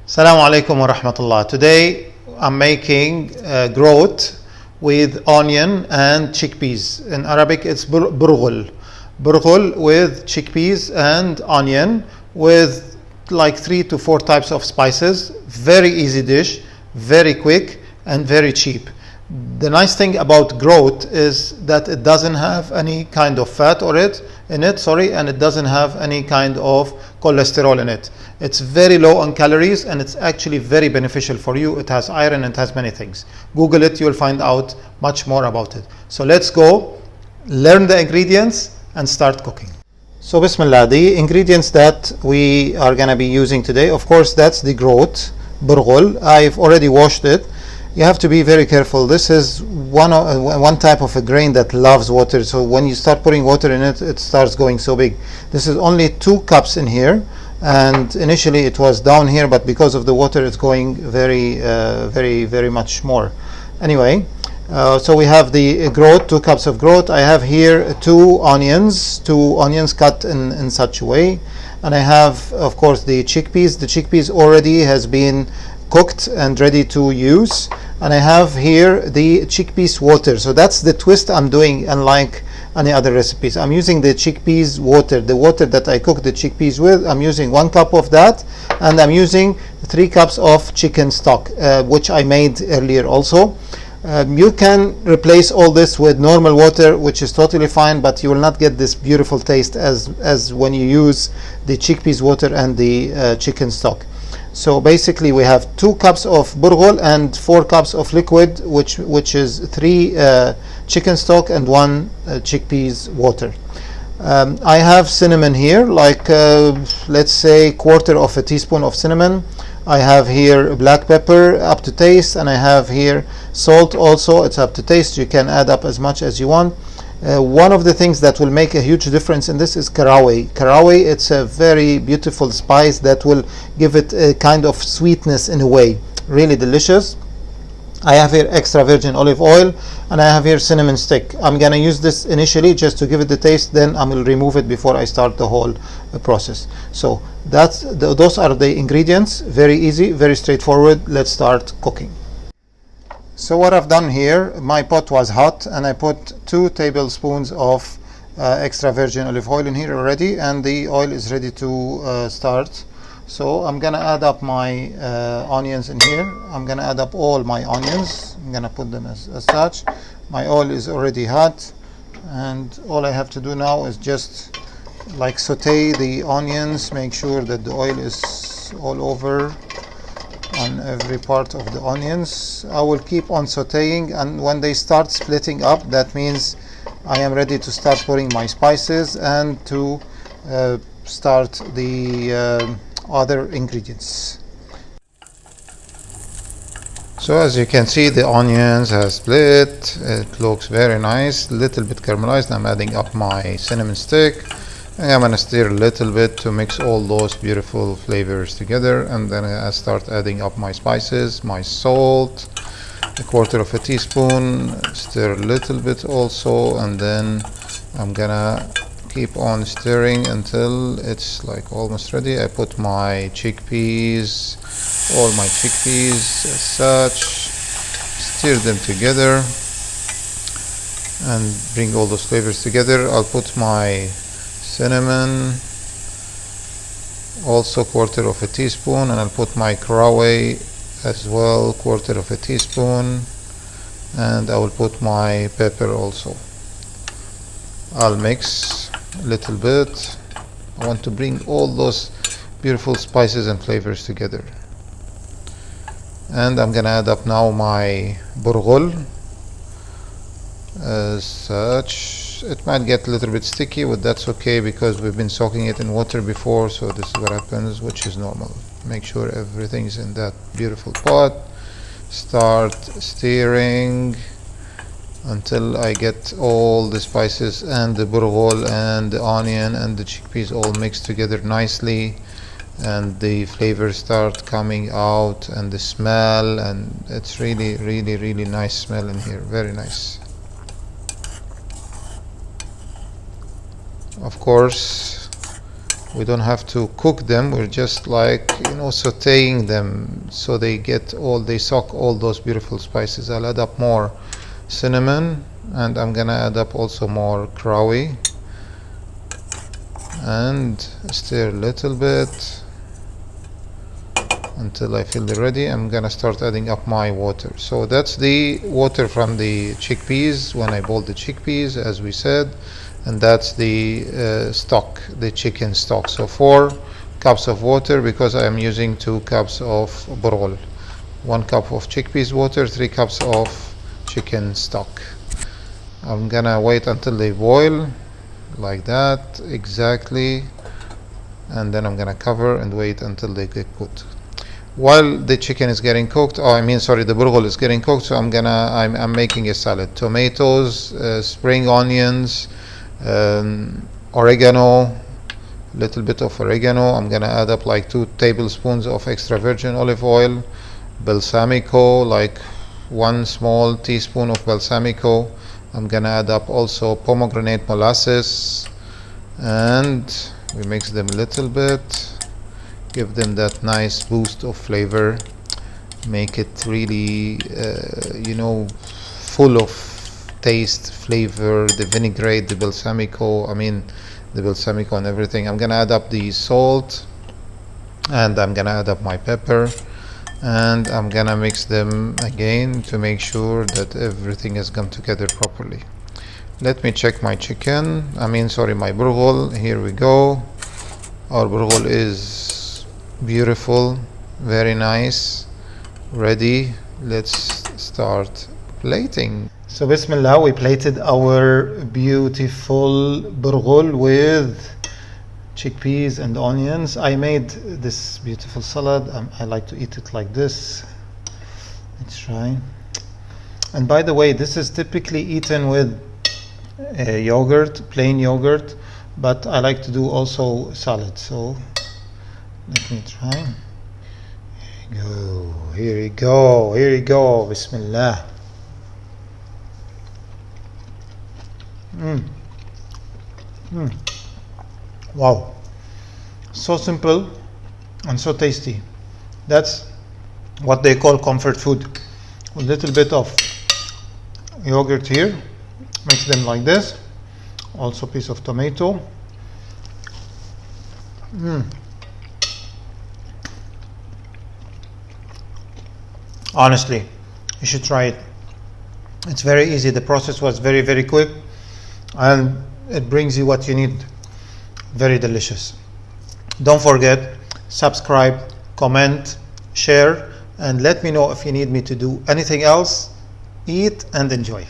Assalamu alaikum wa rahmatullah. Today I'm making groat with onion and chickpeas. In Arabic it's burghul. Burghul with chickpeas and onion with like 3 to 4 types of spices. Very easy dish, very quick and very cheap. The nice thing about groat is that it doesn't have any kind of fat in it, and it doesn't have any kind of cholesterol in it. It's very low on calories and it's actually very beneficial for you. It has iron and it has many things. Google it, you'll find out much more about it. So let's go learn the ingredients and start cooking. So Bismillah, the ingredients that we are going to be using today, of course, that's the groat, burghul. I've already washed it. You have to be very careful. This is one type of a grain that loves water. So when you start putting water in it, it starts going so big. This is only 2 cups in here. And initially it was down here, but because of the water, it's going very much more. Anyway, so we have the groat, 2 cups of groat. I have here 2 onions cut in such a way. And I have, of course, the chickpeas. The chickpeas already has been cooked and ready to use. And I have here the chickpeas water. So that's the twist I'm doing, unlike any other recipes. I'm using the chickpeas water, the water that I cook the chickpeas with. I'm using 1 cup of that, and I'm using 3 cups of chicken stock, which I made earlier also. You can replace all this with normal water, which is totally fine, but you will not get this beautiful taste as when you use the chickpeas water and the chicken stock. So basically we have 2 cups of burghul and 4 cups of liquid, which is 3 chicken stock and 1 chickpeas water. I have cinnamon here, like let's say 1/4 teaspoon of cinnamon. I have here black pepper up to taste, and I have here salt also. It's up to taste. You can add up as much as you want. One of the things that will make a huge difference in this is caraway. Caraway, it's a very beautiful spice that will give it a kind of sweetness in a way. Really delicious. I have here extra virgin olive oil, and I have here cinnamon stick. I'm gonna use this initially just to give it the taste, then I will remove it before I start the whole process. So those are the ingredients. Very easy, very straightforward. Let's start cooking. So what I've done here, my pot was hot and I put 2 tablespoons of extra virgin olive oil in here already, and the oil is ready to start. So I'm gonna add up my onions in here. I'm gonna add up all my onions. I'm gonna put them as such. My oil is already hot, and all I have to do now is just like saute the onions, make sure that the oil is all over on every part of the onions. I will keep on sauteing, and when they start splitting up, that means I am ready to start putting my spices and to start the other ingredients. So as you can see, the onions have split. It looks very nice, little bit caramelized. I'm adding up my cinnamon stick. I'm gonna stir a little bit to mix all those beautiful flavors together, and then I start adding up my spices, my salt, 1/4 teaspoon, stir a little bit also, and then I'm gonna keep on stirring until it's like almost ready. I put my chickpeas, all my chickpeas as such, stir them together and bring all those flavors together. I'll put my cinnamon, also 1/4 teaspoon, and I'll put my caraway as well, 1/4 teaspoon, and I will put my pepper also. I'll mix a little bit. I want to bring all those beautiful spices and flavors together. And I'm gonna add up now my burghul as such. It might get a little bit sticky, but that's okay because we've been soaking it in water before, so this is what happens, which is normal. Make sure everything's in that beautiful pot. Start stirring until I get all the spices and the burghul and the onion and the chickpeas all mixed together nicely, and the flavors start coming out, and the smell, and it's really nice smell in here, very nice. Of course, We don't have to cook them. We're just like, sauteing them so they soak all those beautiful spices. I'll add up more cinnamon, and I'm gonna add up also more krawi, and stir a little bit until I feel they're ready. I'm gonna start adding up my water. So that's the water from the chickpeas when I boiled the chickpeas, as we said, and that's the stock, the chicken stock. So 4 cups of water, because I am using 2 cups of burghul. 1 cup of chickpeas water, 3 cups of chicken stock. I'm gonna wait until they boil like that exactly, and then I'm gonna cover and wait until they get cooked. While the chicken is getting cooked, the burghul is getting cooked, so I'm making a salad. Tomatoes, spring onions, oregano, little bit of oregano. I'm gonna add up like 2 tablespoons of extra virgin olive oil, balsamico, like 1 small teaspoon of balsamico. I'm gonna add up also pomegranate molasses, and we mix them a little bit, give them that nice boost of flavor, make it really full of taste, flavor, the vinaigrette, the balsamico and everything. I'm gonna add up the salt, and I'm gonna add up my pepper, and I'm gonna mix them again to make sure that everything has come together properly. Let me check my my burghul. Here we go. Our burghul is beautiful, very nice, ready. Let's start plating. So bismillah, we plated our beautiful burghul with chickpeas and onions. I made this beautiful salad. I like to eat it like this. Let's try. And by the way, this is typically eaten with yogurt, plain yogurt, but I like to do also salad. So let me try. Here we go. Bismillah. Wow, so simple and so tasty. That's what they call comfort food. A little bit of yogurt here, mix them like this, also piece of tomato. Honestly, you should try it. It's very easy. The process was very, very quick, and it brings you what you need. Very delicious. Don't forget, subscribe, comment, share, and let me know if you need me to do anything else. Eat and enjoy.